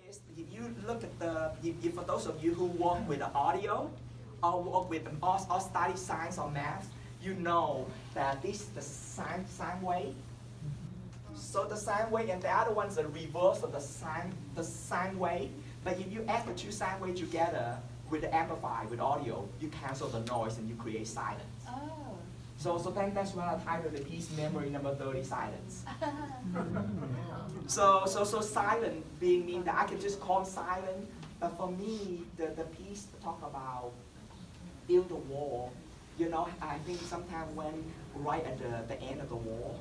is you look at for those of you who work with the audio or work with or study science or math, you know that this is the sine wave. So the sine wave and the other one is the reverse of the sine wave. But if you add the two sine waves together with the amplifier, with audio, you cancel the noise and you create silence. Oh. So then that's why I titled the piece Memory Number 30, Silence. So silent being mean that I can just call silent, but for me, the piece talk about build the wall. You know, I think sometimes when right at the end of the war,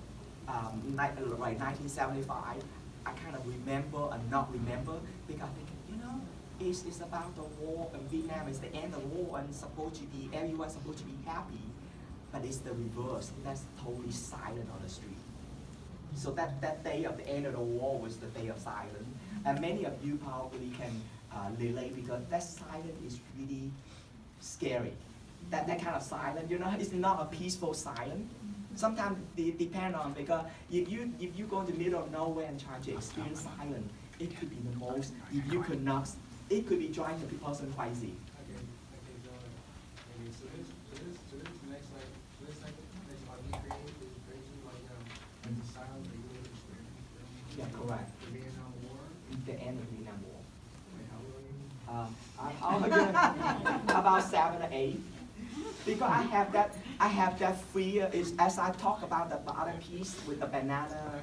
like 1975, I kind of remember and not remember because I think, you know, it's about the war in Vietnam. It's the end of the war and supposed to be everyone's supposed to be happy, but it's the reverse. That's totally silent on the street. So that day of the end of the war was the day of silence, and many of you probably can relate because that silence is really scary. That kind of silence, you know, it's not a peaceful silence. Sometimes it depends on because if you go to the middle of nowhere and try to experience silence, it could be the most. If you could not, it could be driving the person crazy. Yeah, correct. The Vietnam War. The end of the Vietnam War. Wait, how long? About 7 or 8. Because I have that fear is as I talk about the bottom piece with the banana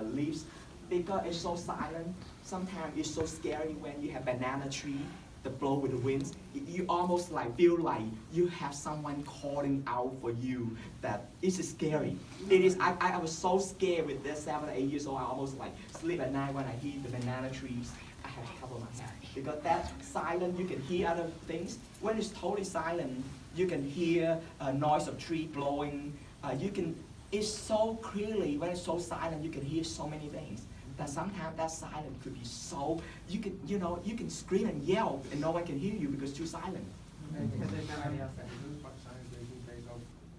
leaves, because it's so silent. Sometimes it's so scary when you have banana tree that blow with the winds. You almost like feel like you have someone calling out for you. That is scary. It is. I was so scared with this 7 or 8 years old. I almost like sleep at night when I hear the banana trees. I have to cover my head because that silent. You can hear other things. When it's totally silent, you can hear a noise of tree blowing. You can. It's so clearly when it's so silent. You can hear so many things. That sometimes that silence could be so you can scream and yell and no one can hear you because it's too silent. Because there's nobody else that knows what science they do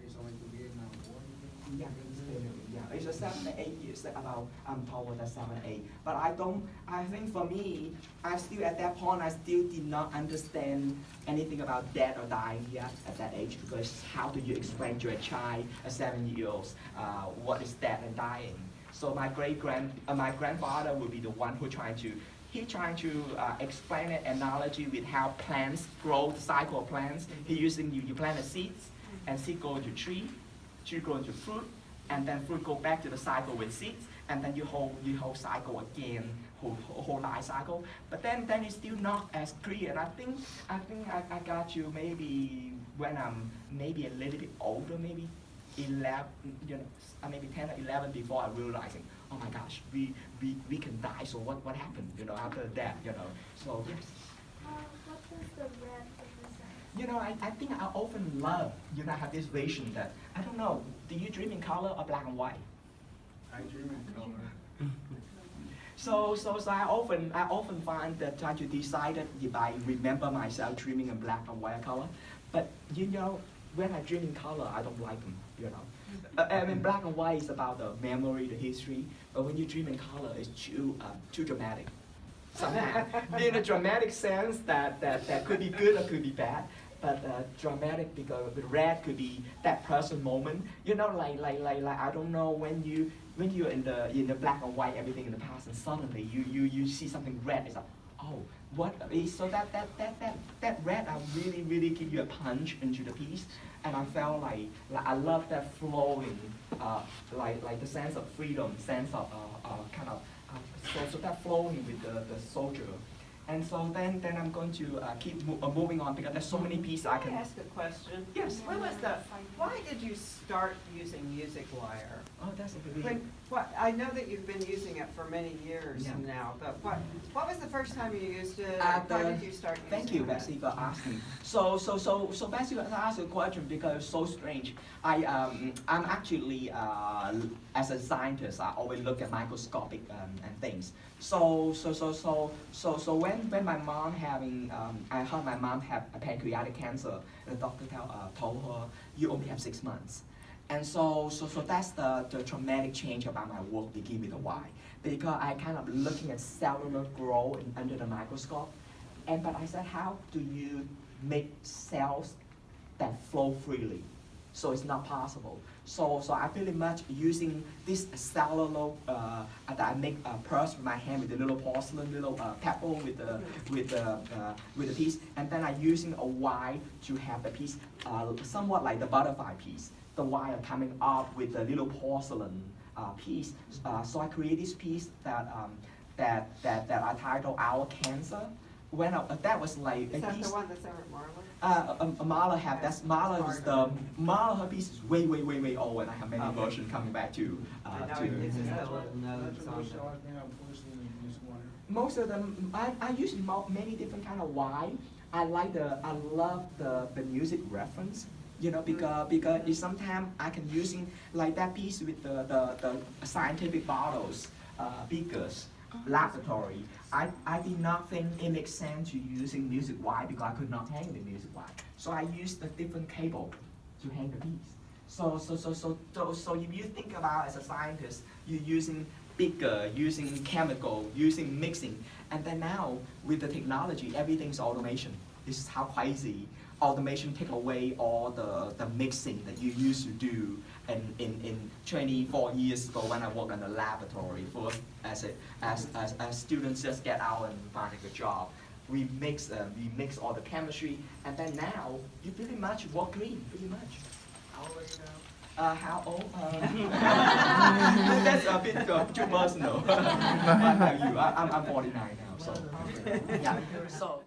based on the Vietnam War. Yeah, it's a 7 or 8 years about I'm told that 7 or 8. But I think for me, I still at that point I still did not understand anything about death or dying yet at that age because how do you explain to a child, a 7-year-old, what is death and dying? So my my grandfather would be the one who trying to explain an analogy with how plants grow, the cycle of plants. He using you plant a seeds, and seed go into tree go into fruit, and then fruit go back to the cycle with seeds, and then you whole cycle again, whole life cycle. But then it's still not as clear. And I think I got you maybe when I'm maybe a little bit older, maybe 11, maybe 10 or 11 before I realizing, oh my gosh, we can die. So what happened? After that, So yes. What does the red represent? I think I often love, I have this vision that I don't know. Do you dream in color or black and white? I dream in color. So I often find that trying to decide that if I remember myself dreaming in black and white color, but when I dream in color, I don't like them. I mean, black and white is about the memory, the history, but when you dream in color, it's too dramatic. Sometimes, in a dramatic sense that could be good or could be bad, but dramatic because the red could be that present moment. Like I don't know when you're in the black and white, everything in the past, and suddenly you see something red. It's like, oh, what is so that red really give you a punch into the piece, and I felt like I love that flowing, like the sense of freedom, sense of kind of so that flowing with the soldier. And so then I'm going to keep moving on because there's so many pieces I can. Can I ask a question? Yes. When was the? Why did you start using MusicWire? Oh, that's a good. I know that you've been using it for many years now, but what was the first time you used it? Why did you start using it? Thank you, Betsy, for asking. So Betsy, I asked a question because it's so strange. I'm actually as a scientist, I always look at microscopic and things. So when my mom I heard my mom have a pancreatic cancer, the doctor told her you only have 6 months. And so that's the dramatic change about my work they give me the why. Because I kind of looking at cellular growth under the microscope. But I said, how do you make cells that flow freely? So it's not possible. So I pretty much using this cellular that I make a purse with my hand with the little porcelain, little pebble with the piece, and then I using a wire to have the piece somewhat like the butterfly piece. The wire coming up with the little porcelain piece. So I create this piece that I title Our Cancer. When that was like Is a that piece. the one that's over at Marla? Marla have that's Marla is the Marla her piece is way old, and I have many Okay. versions coming back to I know, to. it's just the That's little notes a on good it. show. I think I'm personally just wondering. Most of them, I use many different kind of why. I love the music reference, you know, because it's sometimes I can using like that piece with the scientific bottles, beakers, laboratory. I did not think it makes sense to using music wire because I could not hang the music wire. So I used a different cable to hang the piece. So if you think about as a scientist, you're using bigger, using chemical, using mixing, and then now with the technology, everything's automation. This is how crazy automation take away all the mixing that you used to do in 24 years ago when I worked in the laboratory. First, as students just get out and finding a job, we mix all the chemistry, and then now you pretty much work clean, pretty much. How old are you now? How old? That's a bit too personal. What about you? I'm 49 now, so yeah. So.